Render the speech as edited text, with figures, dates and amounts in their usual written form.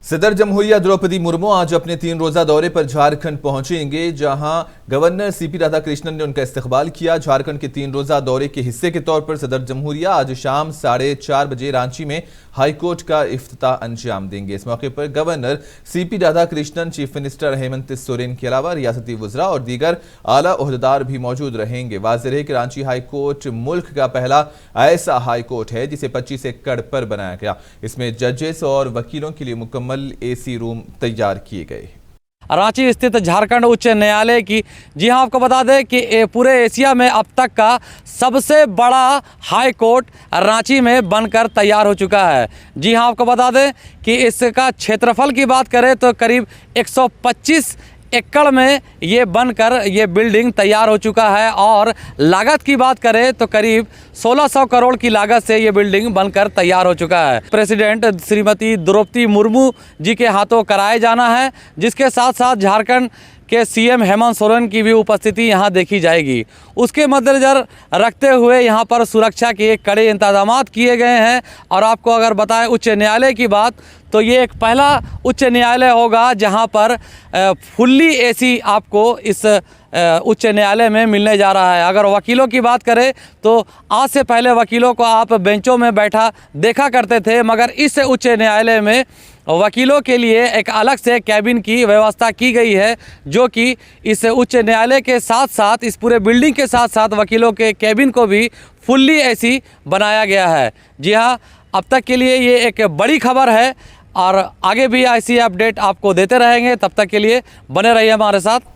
सदर जमहूरिया द्रौपदी मुर्मू आज अपने 3 रोजा दौरे पर झारखंड पहुंचेंगे, जहां गवर्नर सीपी राधाकृष्णन ने उनका इस्तकबाल किया। झारखंड के 3 रोजा दौरे के हिस्से के तौर पर सदर जमहूरिया आज शाम 4:30 बजे रांची में हाईकोर्ट का इफ्तिताह अंजाम देंगे। इस मौके पर governor CP Radhakrishnan, chief minister Hemant Soren के अलावा रियासती वुज़रा और दीगर आला ओहदेदार भी मौजूद रहेंगे। वाज़ेह है कि रांची हाईकोर्ट मुल्क का पहला ऐसा हाईकोर्ट है जिसे 25 एकड़ पर बनाया गया। इसमें जजेस और वकीलों के लिए मुकम्मल एसी रूम तैयार किए गए। रांची स्थित झारखंड उच्च न्यायालय की जी हां, आपको बता दें कि पूरे एशिया में अब तक का सबसे बड़ा हाई कोर्ट रांची में बनकर तैयार हो चुका है। जी हां, आपको बता दें कि इसका क्षेत्रफल की बात करें तो करीब 125 एकड़ में ये बनकर ये बिल्डिंग तैयार हो चुका है और लागत की बात करें तो करीब 1600 करोड़ की लागत से ये बिल्डिंग बनकर तैयार हो चुका है। प्रेसिडेंट श्रीमती द्रौपदी मुर्मू जी के हाथों कराए जाना है, जिसके साथ साथ झारखंड के सीएम हेमंत सोरेन की भी उपस्थिति यहाँ देखी जाएगी। उसके मद्देनज़र रखते हुए यहाँ पर सुरक्षा के कड़े इंतजाम किए गए हैं। और आपको अगर बताएं उच्च न्यायालय की बात, तो ये एक पहला उच्च न्यायालय होगा जहाँ पर फुल्ली एसी आपको इस उच्च न्यायालय में मिलने जा रहा है। अगर वकीलों की बात करें तो आज से पहले वकीलों को आप बेंचों में बैठा देखा करते थे, मगर इस उच्च न्यायालय में वकीलों के लिए एक अलग से कैबिन की व्यवस्था की गई है, जो कि इस उच्च न्यायालय के साथ साथ इस पूरे बिल्डिंग के साथ साथ वकीलों के कैबिन को भी फुल्ली एसी बनाया गया है। जी हाँ, अब तक के लिए ये एक बड़ी खबर है और आगे भी ऐसी अपडेट आपको देते रहेंगे। तब तक के लिए बने रहिए हमारे साथ।